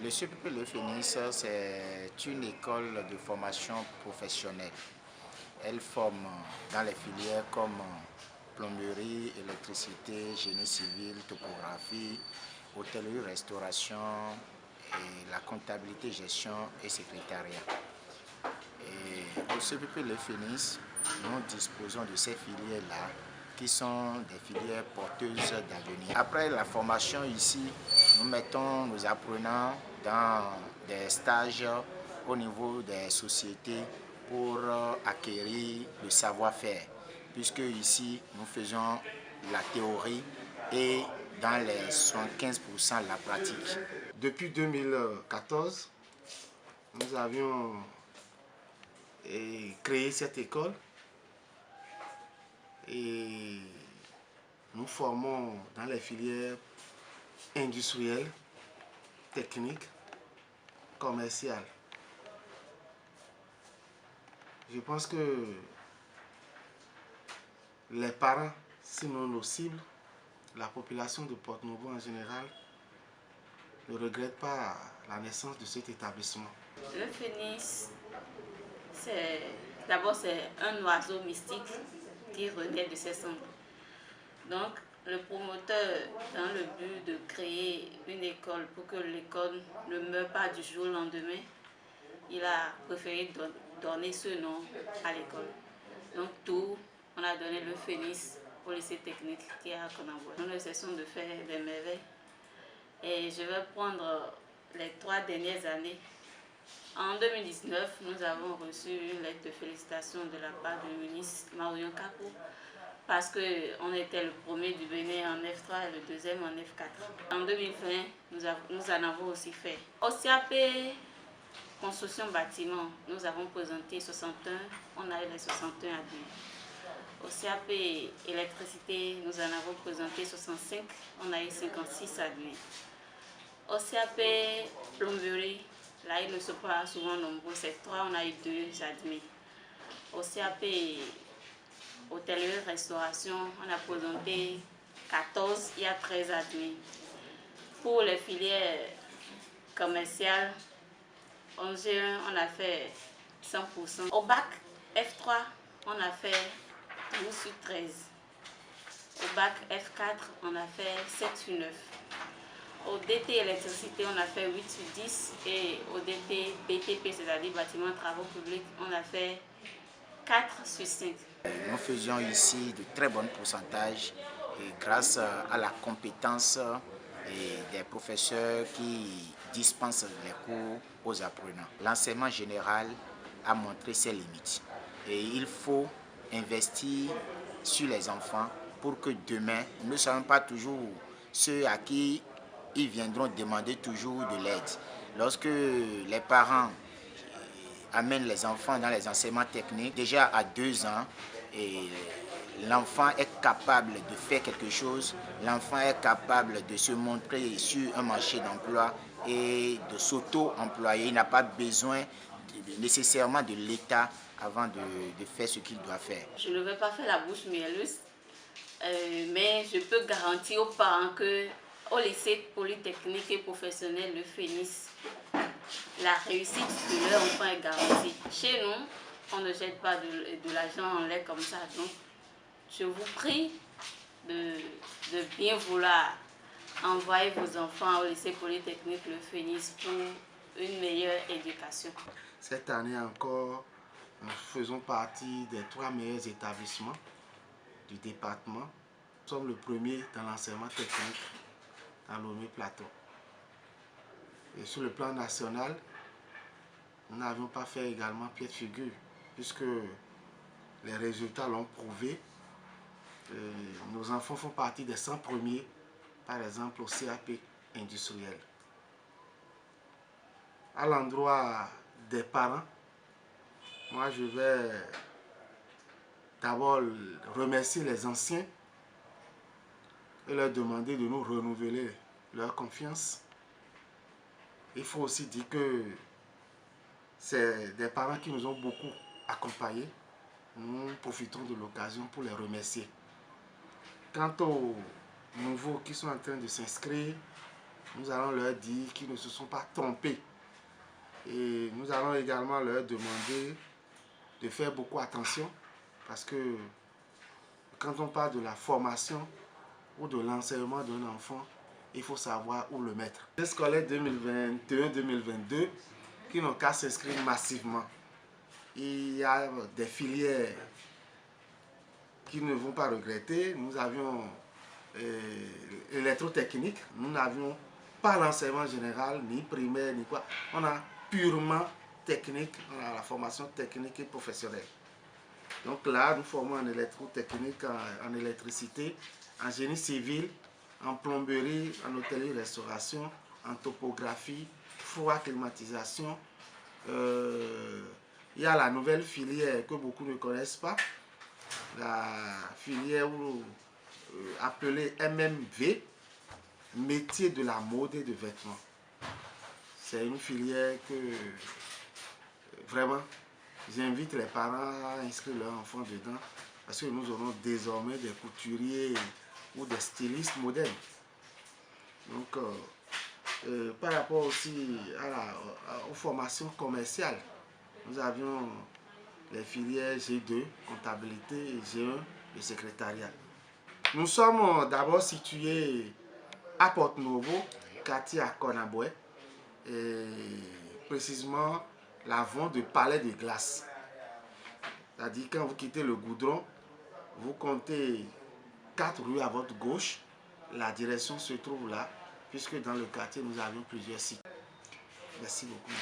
Le CPP Le Phénix, c'est une école de formation professionnelle. Elle forme dans les filières comme plomberie, électricité, génie civil, topographie, hôtellerie, restauration, et la comptabilité, gestion et secrétariat. Et au CPP Le Phénix, nous disposons de ces filières-là qui sont des filières porteuses d'avenir. Après la formation ici, nous mettons nos apprenants dans des stages au niveau des sociétés pour acquérir le savoir-faire, puisque ici nous faisons la théorie et dans les 75% la pratique. Depuis 2014, nous avions créé cette école et nous formons dans les filières industrielles, techniques, commerciales. Je pense que les parents, sinon nos cibles, la population de Porto-Novo en général, ne regrette pas la naissance de cet établissement. Le phénix, d'abord c'est un oiseau mystique qui renaît de ses cendres. Donc le promoteur, dans le but de créer une école pour que l'école ne meure pas du jour au lendemain, il a préféré donner ce nom à l'école. Donc tout, on a donné le phénix au lycée technique qui est à Konambo. Nous ne cessons de faire des merveilles. Et je vais prendre les 3 dernières années. En 2019, nous avons reçu une lettre de félicitations de la part du ministre Marion Kakou parce qu'on était le premier du Bénin en F3 et le deuxième en F4. En 2020, nous en avons aussi fait. Au CAP construction bâtiment, nous avons présenté 61, on a eu les 61 admis. Au CAP électricité, nous en avons présenté 65, on a eu 56 admis. Au CAP plomberie, là ils ne sont pas souvent nombreux, c'est 3, on a eu 2 admis. Au CAP hôtellerie restauration, on a présenté 14, il y a 13 admis. Pour les filières commerciales, en G1, on a fait 100%. Au bac F3, on a fait 12 sur 13. Au bac F4, on a fait 7 sur 9. Au DT électricité, on a fait 8 sur 10. Et au DT BTP, c'est-à-dire bâtiment travaux publics, on a fait 4 sur 5. Nous faisions ici de très bons pourcentages et grâce à la compétence des professeurs qui dispensent les cours aux apprenants. L'enseignement général a montré ses limites et il faut investir sur les enfants pour que demain, nous ne soyons pas toujours ceux à qui ils viendront demander toujours de l'aide. Lorsque les parents amènent les enfants dans les enseignements techniques, déjà à 2 ans, l'enfant est capable de faire quelque chose, l'enfant est capable de se montrer sur un marché d'emploi et de s'auto-employer. Il n'a pas besoin nécessairement de l'État avant de faire ce qu'il doit faire. Je ne vais pas faire la bouche mielleuse, mais je peux garantir aux parents que au lycée polytechnique et professionnel Le Phénix, la réussite de leur enfant est garantie. Chez nous, on ne jette pas de l'argent en l'air comme ça. Donc, je vous prie de bien vouloir envoyer vos enfants au lycée polytechnique Le Phénix pour une meilleure éducation. Cette année encore, nous faisons partie des 3 meilleurs établissements du département. Nous sommes le premier dans l'enseignement technique dans Lomé Plateau. Et sur le plan national, nous n'avions pas fait également pied de figure, puisque les résultats l'ont prouvé. Nos enfants font partie des 100 premiers, par exemple au CAP industriel. À l'endroit des parents, moi je vais d'abord remercier les anciens et leur demander de nous renouveler leur confiance. Il faut aussi dire que c'est des parents qui nous ont beaucoup accompagnés. Nous profitons de l'occasion pour les remercier. Quant aux nouveaux qui sont en train de s'inscrire, nous allons leur dire qu'ils ne se sont pas trompés. Et nous allons également leur demander de faire beaucoup attention parce que quand on parle de la formation ou de l'enseignement d'un enfant, il faut savoir où le mettre. Les scolaires 2021-2022 qui n'ont qu'à s'inscrire massivement. Il y a des filières qui ne vont pas regretter. Nous avions électrotechnique, nous n'avions pas l'enseignement général, ni primaire, ni quoi. On a purement technique, on a la formation technique et professionnelle. Donc là, nous formons en électrotechnique, en électricité, en génie civil, en plomberie, en hôtellerie-restauration, en topographie, froid, climatisation. Il y a la nouvelle filière que beaucoup ne connaissent pas, la filière appelée MMV, métier de la mode et de vêtements. C'est une filière que vraiment j'invite les parents à inscrire leurs enfants dedans parce que nous aurons désormais des couturiers ou des stylistes modernes. Donc, par rapport aussi aux formations commerciales, nous avions les filières G2, comptabilité, et G1, le secrétariat. Nous sommes d'abord situés à Porte-Novo, quartier à Conaboué, et précisément l'avant de Palais de Glace. C'est-à-dire quand vous quittez le goudron, vous comptez 4 rues à votre gauche, la direction se trouve là, puisque dans le quartier nous avions plusieurs sites. Merci beaucoup.